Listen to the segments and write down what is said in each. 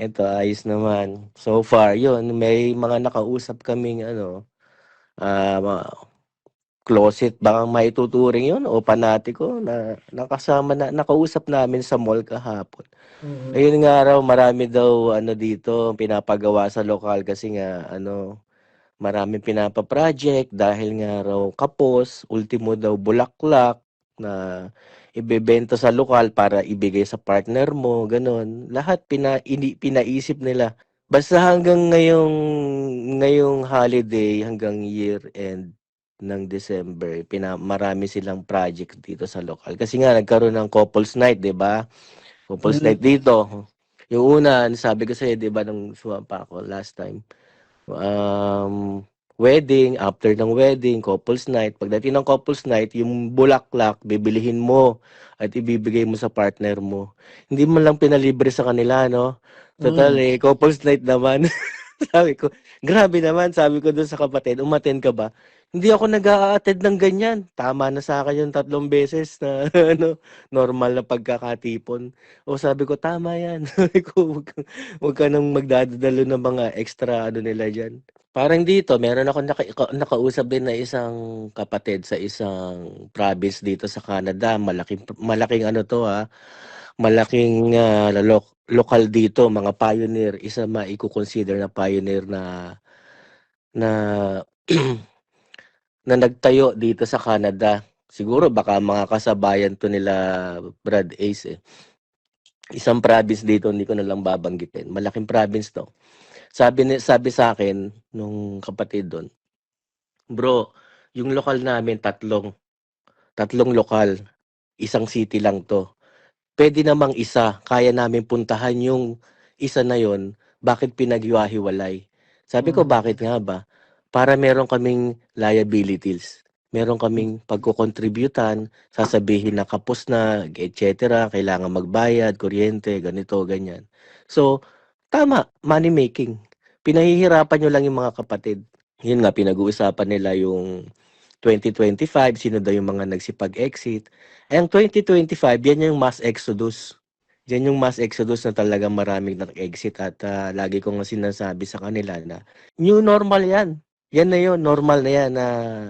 Eto ayos naman. So far, yun, may mga nakausap kaming ano, mga closet baka maituturing yun o panatiko na nakasama na nakausap namin sa mall kahapon. Mm. Ayun nga raw, marami daw ano dito pinapagawa sa lokal kasi nga ano, maraming pinapa-project dahil nga raw kapos, ultimo daw bulaklak na ibebenta sa lokal para ibigay sa partner mo, gano'n. Lahat pinaisip nila. Basta hanggang ngayong holiday, hanggang year end ng December, marami silang project dito sa lokal. Kasi nga nagkaroon ng couples night, 'di ba? Couples night Mm. dito. Yung una, sabi ko sa'yo, 'di ba, nung sumapa ako last time, wedding, after ng wedding, couples night. Pagdating ng couples night, yung bulaklak, bibilihin mo at ibibigay mo sa partner mo. Hindi mo lang pinalibre sa kanila, no? Total, Mm. couples night naman. Sabi ko, grabe naman, sabi ko dun sa kapatid, umattend ka ba? Hindi ako nag-a-attend ng ganyan. Tama na sa akin yung 3 beses na ano, normal na pagkakatipon. O sabi ko, tama yan. Sabi ko, huwag ka nang magdadalo ng mga extra ano nila dyan. Parang dito, meron ako nakausap din na isang kapatid sa isang province dito sa Canada. Malaking ano to, malaking lokal dito, mga pioneer. Isa maiko-consider na pioneer na na nagtayo dito sa Canada. Siguro baka mga kasabayan to nila Brad Ace eh. Isang province dito, hindi ko na lang babanggitin. Malaking province to. Sabi sa akin nung kapatid doon, bro, yung lokal namin tatlong lokal, isang city lang to. Pwede namang isa, kaya namin puntahan yung isa na yon, bakit pinaghiwa-hiwalay? Sabi ko, Mm. bakit nga ba? Para meron kaming liabilities. Meron kaming pagkukontributan, sasabihin na kapos na, etc. Kailangan magbayad, kuryente, ganito, ganyan. So, tama, money making. Pinahihirapan nyo lang yung mga kapatid. Yun nga, pinag-uusapan nila yung 2025, sino daw yung mga nagsipag-exit. Eh, ang 2025, yan yung mass exodus. Yan yung mass exodus na talagang maraming nag-exit at lagi ko nga sinasabi sa kanila na new normal yan. Yan na yun, normal na yan na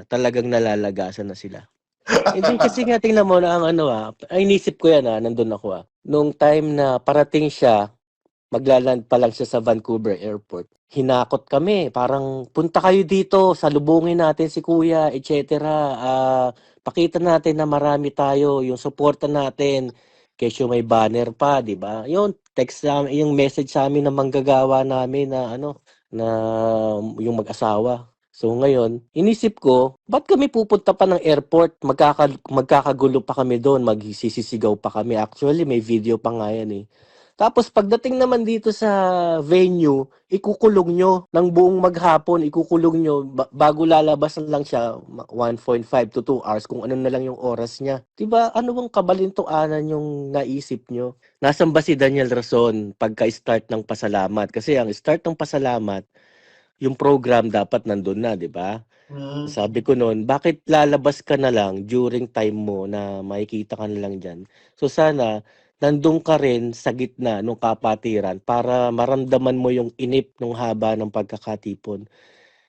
talagang nalalagasan na sila. Hindi kasi nga tingnan mo na ang ano ay inisip ko yan nandun ako Nung time na parating siya, maglaland pa lang siya sa Vancouver Airport. Hinakot kami, parang punta kayo dito, salubungin natin si Kuya, etc. Pakita natin na marami tayo, yung suporta natin. Kesyo may banner pa, di ba? Yung text namin, yung message sa amin na manggagawa namin na ano, na yung mag-asawa. So ngayon, inisip ko, ba't kami pupunta pa ng airport? Magkakagulo pa kami doon, magsisisigaw pa kami. Actually, may video pa nga yan eh. Tapos pagdating naman dito sa venue, ikukulong nyo ng buong maghapon, ikukulong nyo bago lalabas lang siya 1.5 to 2 hours kung ano na lang yung oras niya. 'Di ba? Ano bang kabalintuanan yung naisip nyo? Nasaan ba si Daniel Rason pagka-start ng pasalamat? Kasi ang start ng pasalamat, yung program dapat nandun na, 'di ba? Mm. Sabi ko noon, bakit lalabas ka na lang during time mo na makikita ka na lang diyan? So sana nandun ka rin sa gitna ng kapatiran para maramdaman mo yung inip ng haba ng pagkakatipon.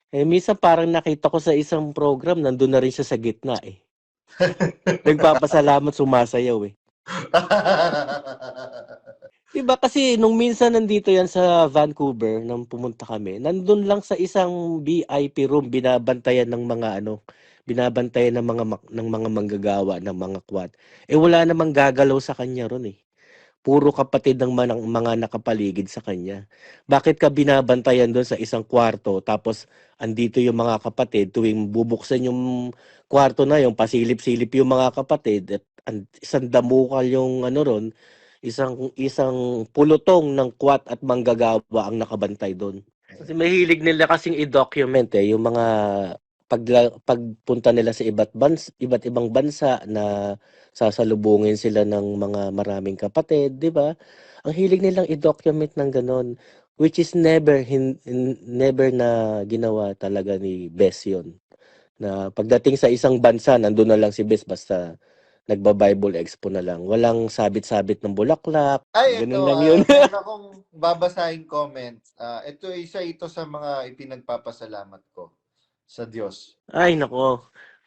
Eh minsan parang nakita ko sa isang program, nandun na rin siya sa gitna eh. Nagpapasalamat, sumasayaw eh. 'Di ba kasi nung minsan nandito yan sa Vancouver nung pumunta kami, nandun lang sa isang VIP room binabantayan ng mga ano, binabantayan ng mga manggagawa ng mga quad. Eh wala namang gagalaw sa kanya ron eh. Puro kapatid ng mga nakapaligid sa kanya. Bakit ka binabantayan doon sa isang kwarto tapos andito yung mga kapatid tuwing bubuksan yung kwarto na yung pasilip-silip yung mga kapatid at isang damukal yung ano ron, isang isang pulutong ng kwat at manggagawa ang nakabantay doon. Kasi mahilig nila kasing i-document yung mga pagpunta nila sa iba't ibang bansa na sasalubungin sila ng mga maraming kapatid, 'di ba? Ang hilig nilang i-document ng gano'n, which is never na ginawa talaga ni Bes 'yun. Na pagdating sa isang bansa, nandun na lang si Bes basta nagba-Bible Expo na lang. Walang sabit-sabit ng bulaklak, Ay, gano'n ito, lang yun. meron akong babasahing comments. Ito sa mga ipinagpapasalamat ko sa Diyos. Ay nako,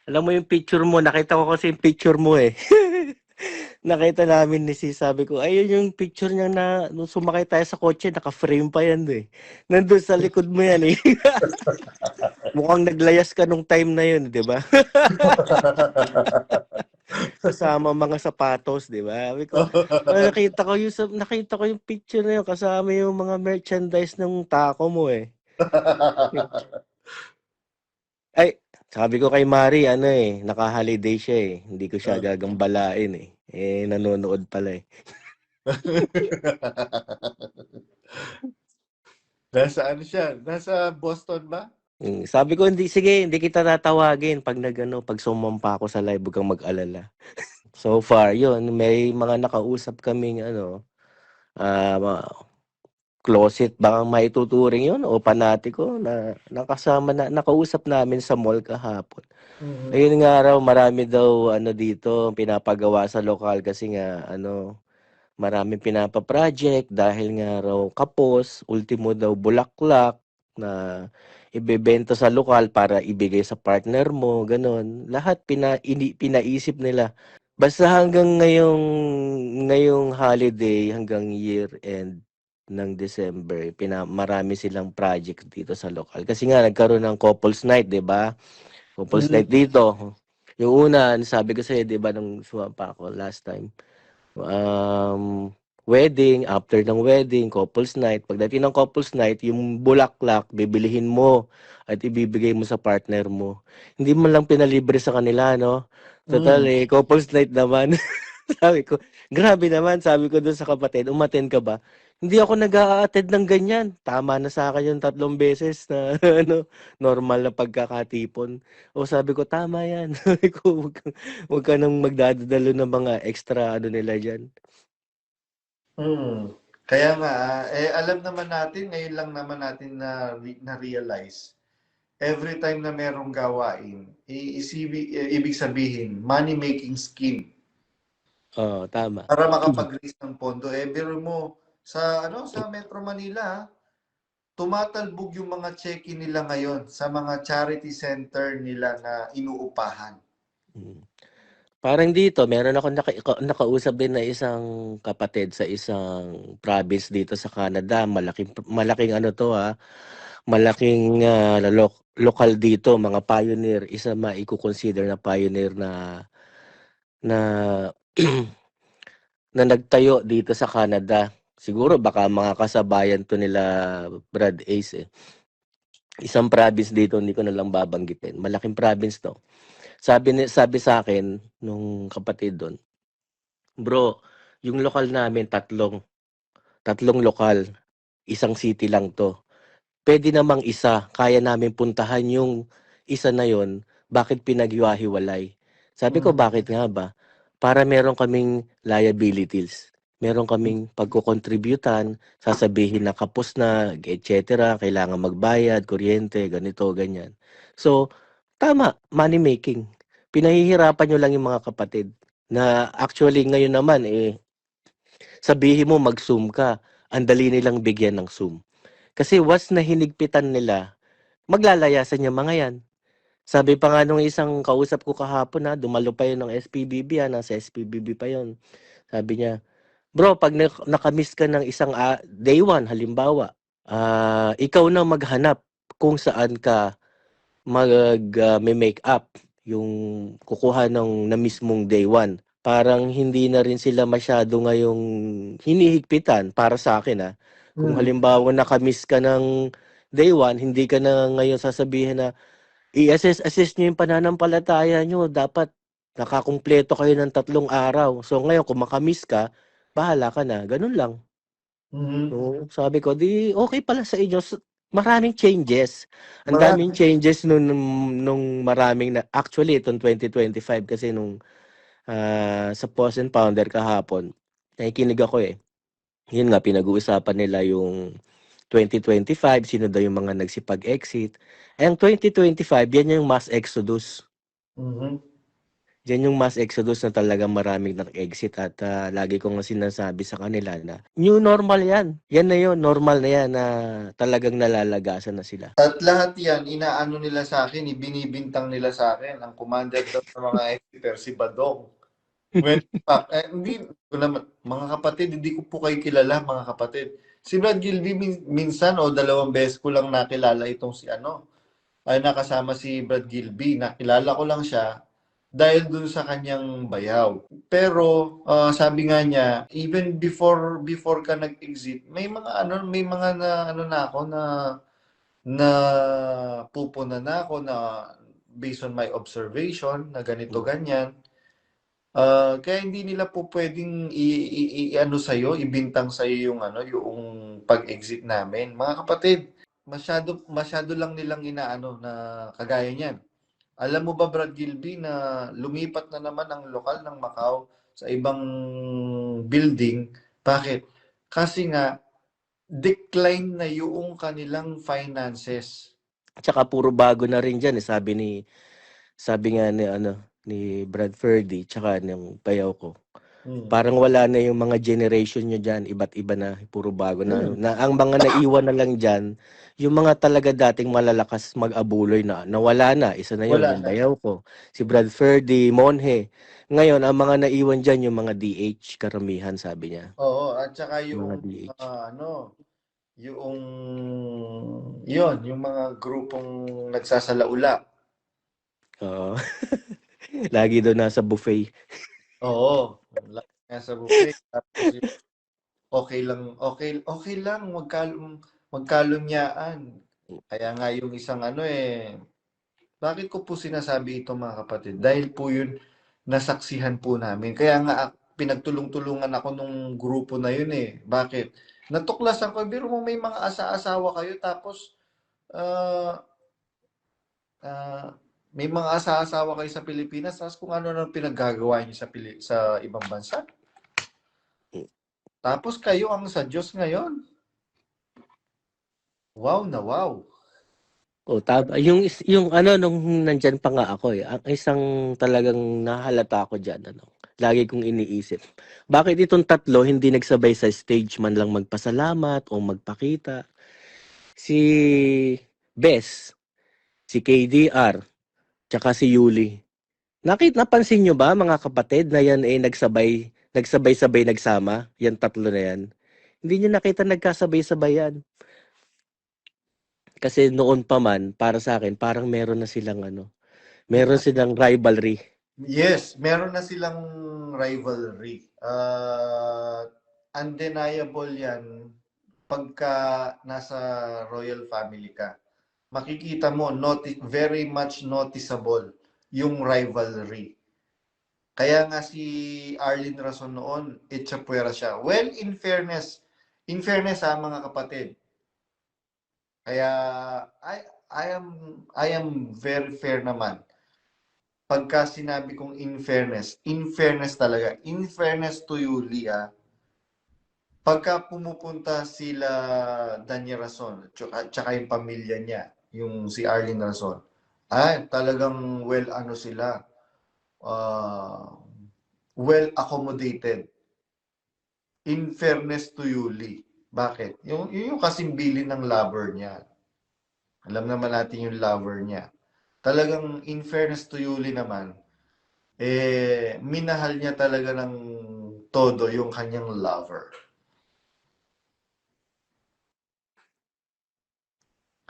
alam mo yung picture mo, nakita ko kasi yung picture mo, eh. Nakita namin ni sis, sabi ko, ayun yung picture niya na nung sumakay tayo sa kotse, naka-frame pa yan, eh. Nandun sa likod mo yan, eh. Mukhang naglayas ka nung time na yun, di ba? Kasama mga sapatos, di ba? Sabi ko, nakita ko yung picture na yun, kasama yung mga merchandise ng taco mo, eh. Ay, sabi ko kay Mari, ano eh, naka-holiday siya eh. Hindi ko siya gagambalain eh. Eh, nanonood pala eh. Nasa ano siya? Nasa Boston ba? Sabi ko, sige, hindi kita tatawagin pag sumampa ako sa live, huwag kang mag-alala. So far, yun, may mga nakausap kaming, closet, baka maituturing yun, o panatiko na nakasama na, nakausap namin sa mall kahapon. Mhm. Ayun nga raw, marami daw dito pinapagawa sa lokal kasi nga maraming pinapa-project dahil nga raw kapos, ultimo daw bulaklak na ibebenta sa lokal para ibigay sa partner mo, ganon. Lahat pinaisip nila. Basta hanggang ngayong holiday, hanggang year end ng December, marami silang project dito sa lokal. Kasi nga nagkaroon ng couples night, 'di ba? Couples night Mm. dito. Yung una, sabi ko sa'yo, 'di ba, nung sumapa ako last time, wedding, after ng wedding, couples night. Pagdating ng couples night, yung bulaklak, bibilihin mo at ibibigay mo sa partner mo. Hindi mo lang pinalibre sa kanila, no? Total, Mm. couples night naman. Sabi ko, grabe naman, sabi ko doon sa kapatid, umattend ka ba? Hindi ako nag-a-attend ng ganyan. Tama na sa akin yung 3 beses na normal na pagkakatipon. O sabi ko, tama yan. Sabi ko, huwag ka nang magdadalo ng mga extra nila dyan. Kaya nga, alam naman natin, ngayon lang naman natin na-realize, every time na merong gawain, ibig sabihin, money-making scheme Oo, tama. para makapag-raise ng pondo. Biro mo, sa Metro Manila, tumatalbog yung mga check-in nila ngayon sa mga charity center nila na inuupahan. Mm. Parang dito, meron ako nakausap din na isang kapatid sa isang province dito sa Canada. Malaking ano to malaking lokal dito, mga pioneer. Isa maiko-consider na pioneer na na nagtayo dito sa Canada. Siguro baka mga kasabayan to nila Brad Ace eh. Isang province dito, hindi ko na lang babanggitin. Malaking province to. Sabi sa akin nung kapatid doon, bro, yung lokal namin tatlong lokal, isang city lang to. Pwede namang isa, kaya namin puntahan yung isa na yon, bakit pinaghiwa-hiwalay? Sabi ko, Mm. bakit nga ba? Para meron kaming liabilities. Meron kaming pagkukontributan, sasabihin na kapos na, etc. Kailangan magbayad, kuryente, ganito, ganyan. So, tama, money making. Pinahihirapan nyo lang yung mga kapatid. Na actually ngayon naman, sabihin mo mag-Zoom ka, ang dali nilang bigyan ng Zoom. Kasi once na hinigpitan nila, maglalayasan yung mga yan. Sabi pa nga nung isang kausap ko kahapon dumalo pa yun ng SPBB nasa SPBB pa yun. Sabi niya, bro, pag nakamiss ka ng isang day one, halimbawa, ikaw na maghanap kung saan ka may make up yung kukuha ng na mismong day one. Parang hindi na rin sila masyado ngayong hinihigpitan para sa akin Kung Mm. halimbawa nakamiss ka ng day one, hindi ka na ngayon sasabihin na i-assess nyo yung pananampalataya nyo. Dapat nakakumpleto kayo ng 3 araw. So ngayon, kung makamiss ka, bahala ka na. Ganun lang. Mm. No, sabi ko, di okay pala sa inyo. Maraming changes. Ang daming Marami. changes nung maraming actually itong 2025 kasi nung sa Post and Founder kahapon, nakikinig ako eh. Yun nga, pinag-uusapan nila yung 2025, sino daw yung mga nagsipag-exit. Ang 2025, yan yung mass exodus. Mhm. Diyan yung mass exodus na talagang maraming nag-exit at lagi ko nga sinasabi sa kanila na new normal yan. Yan na yun, normal na yan na talagang nalalagasan na sila. At lahat yan, inaano nila sa akin, ibinibintang nila sa akin. Ang commander daw ng mga expert, si Badong. When fact, hindi ko naman, mga kapatid, hindi ko po kayo kilala, mga kapatid. Si Brad Gilby, minsan o 2 beses ko lang nakilala itong si ay nakasama si Brad Gilby. Nakilala ko lang siya dahil dun sa kanyang bayaw. Pero sabi nga niya, even before ka nag-exit, may mga na ano na ako na pupuna na ako na based on my observation na ganito ganyan. Kaya hindi nila po pwedeng ano sa ibintang sa yung yung pag-exit namin. Mga kapatid, masyado lang nilang inaano na kagaya niyan. Alam mo ba, Brad Gilby, na lumipat na naman ang lokal ng Macau sa ibang building? Bakit? Kasi nga, decline na yung kanilang finances. Tsaka puro bago na rin dyan. Sabi nga ni Brad Ferdy, tsaka ng bayaw ko. Parang wala na yung mga generation nyo dyan, iba't iba na, puro bago na ang mga naiwan na lang dyan, yung mga talaga dating malalakas mag-abuloy na nawala na, isa na yon Wala yung na. bayaw ko, si Brad Ferdy, Monhe. Ngayon, ang mga naiwan dyan, yung mga DH, karamihan, sabi niya. Oo, at saka Mga yung DH. yung yung mga grupong nagsasalaula. Oo. Lagi daw nasa buffet. Oo, lagi nga sa buffet. Tapos okay lang, magkalunyaan. Kaya nga yung isang bakit ko po sinasabi ito, mga kapatid? Dahil po yun, nasaksihan po namin. Kaya nga pinagtulong-tulungan ako nung grupo na yun eh. Bakit? Natuklasan ko, biro mo may mga asa-asawa kayo tapos ah, ah, may mga asa-asawa kayo sa Pilipinas tapos kung ano nang pinaggagawa niyo sa ibang bansa. Tapos kayo ang sa Diyos ngayon. Wow na wow. Oh, yung nung nandyan pa nga ako ang isang talagang nahalata ko diyan lagi kong iniisip. Bakit itong tatlo hindi nagsabay sa stage man lang magpasalamat o magpakita? Si Bes, si KDR, tsaka si Yuli. Napansin nyo ba mga kapatid na yan nagsabay-sabay nagsama, yan tatlo na yan? Hindi nyo nakita nagkasabay-sabay yan. Kasi noon pa man, para sa akin, parang meron silang rivalry. Yes, meron na silang rivalry. Undeniable yan pagka nasa royal family ka. Makikita mo, very much noticeable yung rivalry. Kaya nga si Arlene Rason noon, itchapuera siya. Well, in fairness ha, mga kapatid, kaya I, I am very fair naman. Pagka sinabi kong in fairness talaga. In fairness to Yuli, pagka pumupunta sila Danya Rason, tsaka yung pamilya niya, yung si Arlene Rason, talagang sila, well accommodated. In fairness to Yuli. Bakit? Yung kasing bilin ng lover niya. Alam naman natin yung lover niya. Talagang in fairness to Yuli naman, minahal niya talaga ng todo yung kanyang lover.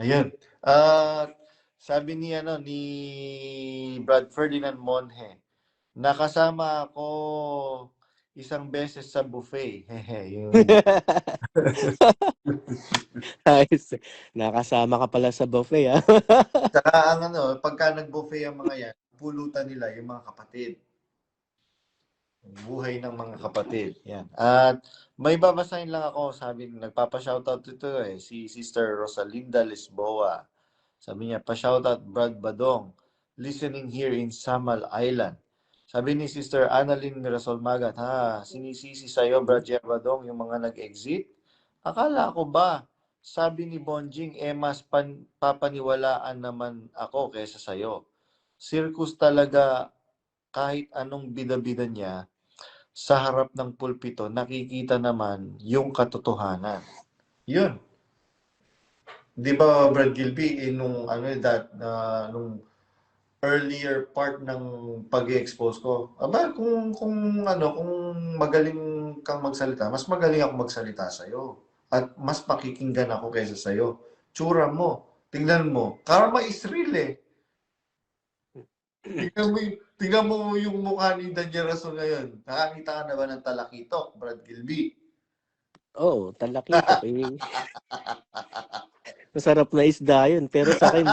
Ayun. Sabi ni Brad Ferdinand Monje, nakasama ako isang beses sa buffet. Ayos. Nakasama ka pala sa buffet, ha? Saka pagka nag-buffet ang mga yan, pulutan nila yung mga kapatid. Buhay ng mga kapatid. Yan. At may babasahin lang ako, sabi, nagpapa-shoutout ito si Sister Rosalinda Lisboa. Sabi niya, pa-shoutout Brad Badong, listening here in Samal Island. Sabi ni Sister Annalyn Mirasol Magat, sinisisi sa'yo, Brad Jer Badong, yung mga nag-exit? Akala ko ba, sabi ni Bonjing, mas papaniwalaan naman ako kaysa sa'yo. Circus talaga kahit anong bida-bida niya, sa harap ng pulpito, nakikita naman yung katotohanan. Yun. Di ba, Brad Gilby, nung, nung earlier part ng pag-expose ko, aba, kung magaling kang magsalita, mas magaling ako magsalita sa'yo. At mas pakikinggan ako kaysa sa'yo. Tsura mo. Tingnan mo. Karma is real eh. Tingnan mo yung mukha ni Daniel Rason ngayon. Nakakita ka na ba ng talakitok, Brad Gilby? Oo, talakitok. Masarap na isda yun. Pero sa akin,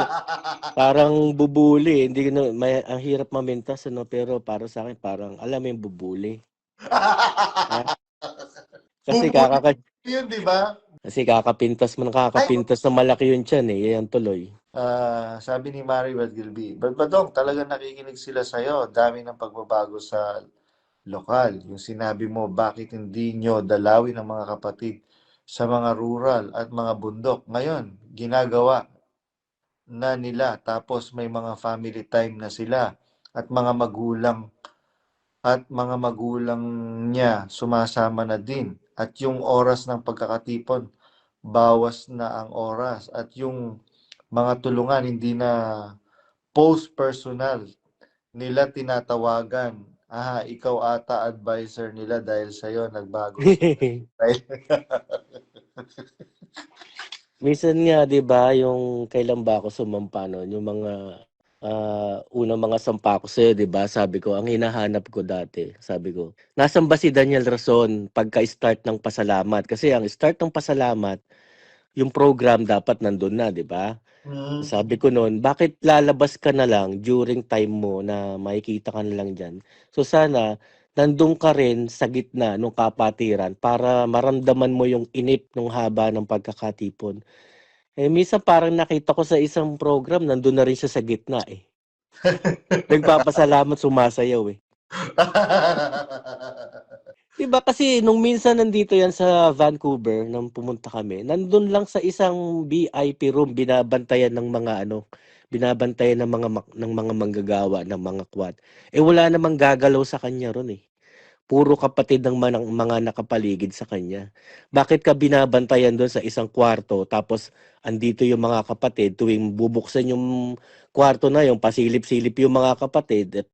parang bubuli. Hindi na, ang hirap mamintas, ano? Pero para sa akin, parang, alam mo yung bubuli. Ha? Kasi Bubuli yun, di ba? Kasi kakapintas mo, nakakapintas na malaki yun tiyan eh. Yan tuloy. Sabi ni Mary Brad Gilby, Badong, talagang nakikinig sila sa'yo. Dami ng pagbabago sa lokal. Yung sinabi mo, bakit hindi nyo dalawin ang mga kapatid sa mga rural at mga bundok? Ngayon, ginagawa na nila. Tapos may mga family time na sila at mga magulang niya sumasama na din. At yung oras ng pagkakatipon, bawas na ang oras. At yung mga tulungan, hindi na post-personal nila tinatawagan. Ikaw ata advisor nila dahil sa'yo nagbago si Minsan nga, 'di ba, yung kailan ba ako sumampa no'n, yung mga unang mga sampa ko sa'yo, 'di ba? Sabi ko, ang hinahanap ko dati, sabi ko, nasaan ba si Daniel Rason pagka-start ng pasalamat? Kasi ang start ng pasalamat, yung program dapat nandun na, 'di ba? Sabi ko no'n, bakit lalabas ka na lang during time mo na makikita ka na lang diyan? So sana nandun ka rin sa gitna nung kapatiran para maramdaman mo yung inip nung haba ng pagkakatipon. Eh, minsan parang nakita ko sa isang program nandun na rin siya sa gitna, eh. Nagpapasalamat, sumasayaw, eh. 'Di ba kasi nung minsan nandito 'yan sa Vancouver nung pumunta kami, nandun lang sa isang VIP room binabantayan ng mga ano, binabantayan ng mga manggagawa ng mga quad. Eh, wala namang gagalaw sa kanya ron, eh. Puro kapatid ng mga nakapaligid sa kanya. Bakit ka binabantayan dun sa isang kwarto tapos andito yung mga kapatid tuwing bubuksan yung kwarto na yung pasilip-silip yung mga kapatid at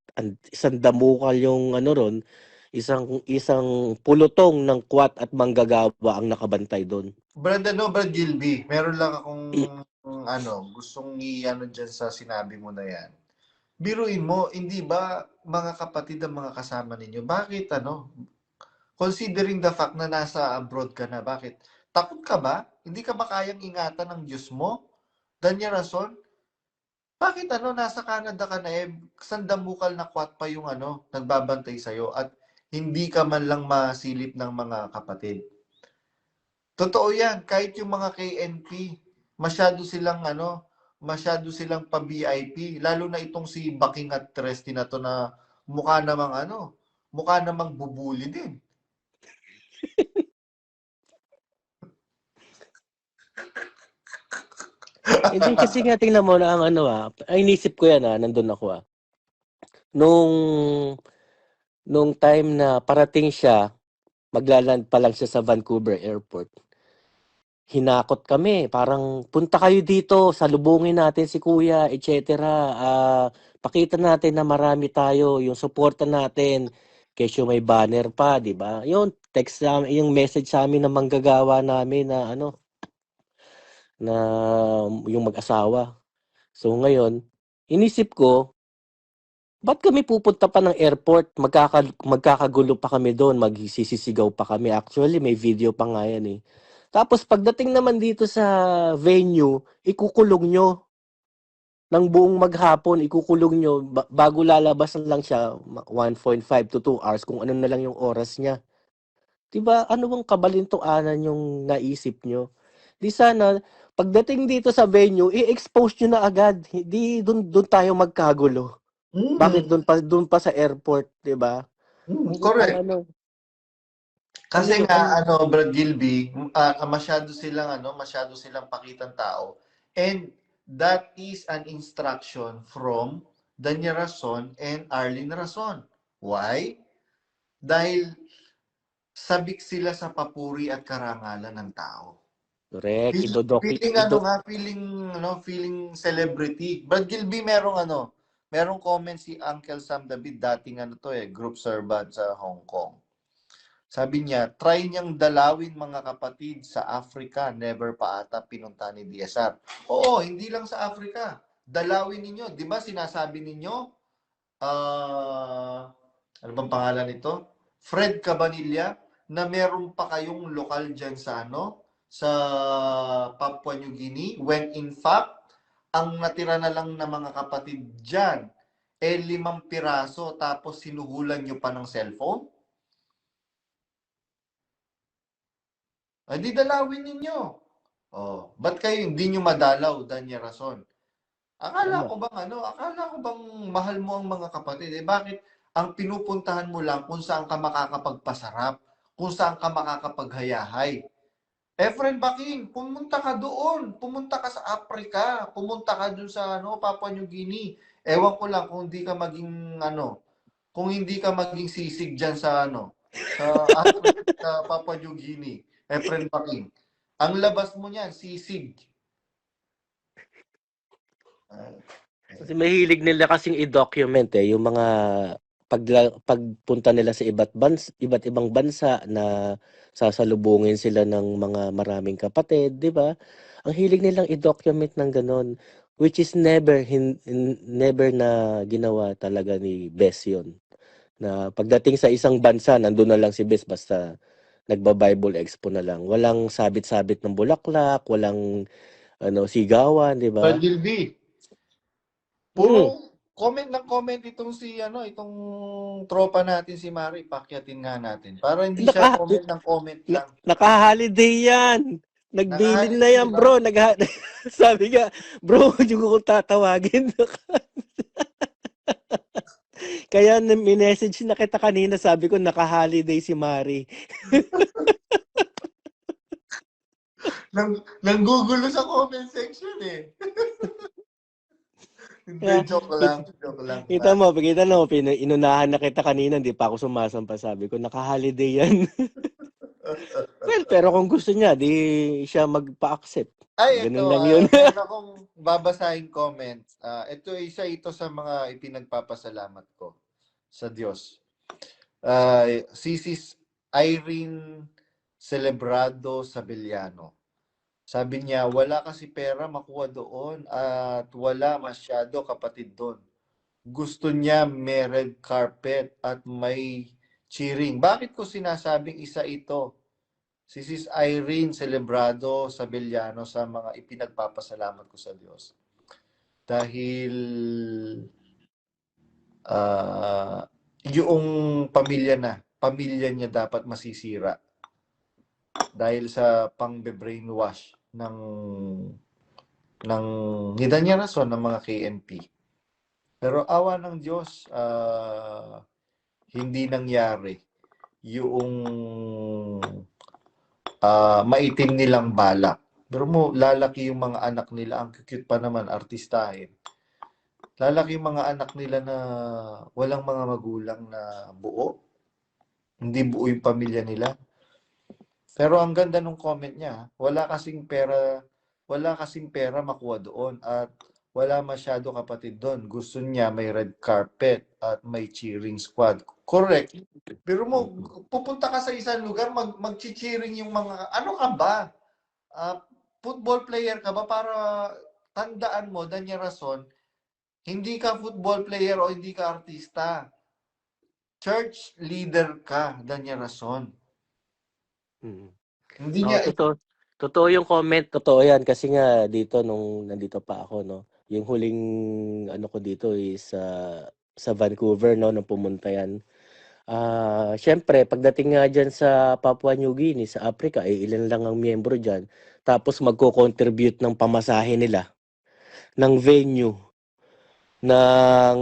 isang damukal yung ano ron, isang isang pulutong ng kwat at manggagawa ang nakabantay doon. Brad Gilby, meron lang akong gustong i-ano dyan sa sinabi mo na yan. Biruin mo, hindi ba mga kapatid ang mga kasama ninyo? Bakit considering the fact na nasa abroad ka na, bakit? Takot ka ba? Hindi ka ba kayang ingatan ng Diyos mo? Daniel Rason? Bakit nasa Canada ka na sandamukal na kwat pa yung nagbabantay sa'yo at hindi ka man lang masilip ng mga kapatid? Totoo yan, kahit yung mga KNP, masyado silang pa-VIP, lalo na itong si Baking at Tresti na to na mukha namang bubuli din. Hindi kasi nga tingnan mo na ang ay inisip ko yan nandun ako Nung nung time na parating siya, maglaland pa lang siya sa Vancouver Airport. Hinakot kami, parang punta kayo dito, salubungin natin si kuya, etc. Pakita natin na marami tayo, yung suporta natin. Kesyo may banner pa, di ba? Yung text namin, yung message sa amin ng manggagawa namin na na yung mag-asawa. So ngayon, inisip ko, ba't kami pupunta pa ng airport? Magkakagulo pa kami doon, magsisisigaw pa kami. Actually, may video pa nga yan eh. Tapos pagdating naman dito sa venue, ikukulong nyo ng buong maghapon, ikukulong nyo bago lalabas lang siya 1.5 to 2 hours kung ano na lang yung oras niya. 'Di ba? Ano bang kabalintuanan yung naisip nyo? Di sana pagdating dito sa venue, i-expose nyo na agad. Hindi doon tayo magkagulo. Bakit doon pa sa airport, 'di ba? Correct. Kasi nga, Ano, Brad Gilby, masyado silang pakitang tao. And that is an instruction from Danya Rason and Arlene Rason. Why? Dahil sabik sila sa papuri at karangalan ng tao. Correct. Feeling celebrity. Brad Gilby, merong comment si Uncle Sam David, dating group servant sa Hong Kong. Sabi niya, try niyang dalawin mga kapatid sa Africa, never pa ata pinunta ni DSR. Oo, hindi lang sa Africa. Dalawin ninyo. Di ba sinasabi ninyo, ano bang pangalan nito? Fred Cabanilla, na meron pa kayong lokal dyan sa sa Papua New Guinea, when in fact, ang natira na lang na mga kapatid dyan, 5 piraso, tapos sinuhulan nyo pa ng cellphone? Ay, di dalawin ninyo. Oh, ba't kayo hindi nyo madalaw, Danya Rason? Akala ko bang mahal mo ang mga kapatid? Bakit ang pinupuntahan mo lang kung saan ka makakapagpasarap, kung saan ka makakapaghayahay? Friend Baking, pumunta ka doon. Pumunta ka sa Africa. Pumunta ka doon sa Papua New Guinea. Ewan ko lang kung hindi ka maging kung hindi ka maging sisig diyan sa sa Africa, sa Papua New Guinea. Friend Baking. Ang labas mo niyan, sisig. Kasi mahilig nila kasing i-document yung mga pagpunta nila sa iba't ibang bansa na sasalubungin sila ng mga maraming kapatid, 'di ba? Ang hilig nilang i-document ng ganon, which is never na ginawa talaga ni Bes yun. Na pagdating sa isang bansa, nandun na lang si Bes basta nagba-Bible Expo na lang. Walang sabit-sabit ng bulaklak, walang sigawan, 'di ba? But Gilby, puro comment itong itong tropa natin si Mari, pakyatin nga natin. Para hindi siya comment lang. Naka-holiday yan. Nagbilin na yan, bro. Sabi nga, bro, hindi ko tatawagin. Kaya may-message na kita kanina, sabi ko, naka-holiday si Mari. Nanggugulo sa comment section eh. Hindi, joke lang. Kita mo, inunahan na kita kanina, hindi pa ako sumasampa. Sabi ko, naka-holiday yan. Well, pero kung gusto niya, di siya magpa-accept. Ay, ganun lang yun. meron akong babasahin comments. Ito sa mga ipinagpapasalamat ko sa Diyos. Sisis Irene Celebrado Sabeliano. Sabi niya, wala kasi pera makuha doon at wala masyado kapatid doon. Gusto niya may red carpet at may cheering. Bakit ko sinasabing isa ito? Si Sis Irene Celebrado Sabeliano sa mga ipinagpapasalamat ko sa Diyos. Dahil yung pamilya niya dapat masisira. Dahil sa pang-brainwash ni Danya Rason ng mga KNP. Pero awa ng Diyos, hindi nangyari yung maitim nilang balak. Pero lalaki yung mga anak nila, ang cute pa naman, artistahin. Lalaki yung mga anak nila na walang mga magulang na buo. Hindi buo yung pamilya nila. Pero ang ganda nung comment niya, wala kasing pera makuha doon at wala masyado kapatid doon. Gusto niya may red carpet at may cheering squad. Correct. Pero pupunta ka sa isang lugar, mag-cheering yung mga, ano ka ba? Football player ka ba? Para tandaan mo, Danya Rason, hindi ka football player o hindi ka artista. Church leader ka, Danya Rason. Hindi niya totoo yung comment, totoo yan kasi nga dito nung nandito pa ako yung huling ko dito is sa Vancouver nung pumunta yan. Syempre pagdating nga diyan sa Papua New Guinea sa Africa ilan lang ang miyembro diyan tapos magko-contribute ng pamasahe nila ng venue ng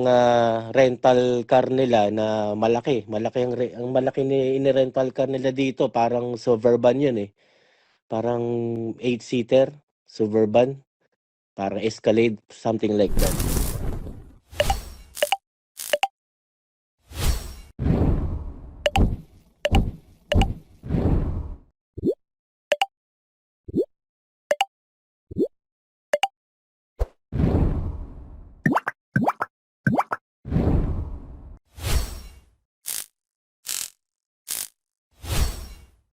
rental car nila na malaki ang malaki ni rental car nila dito parang Suburban yun parang 8-seater Suburban parang Escalade something like that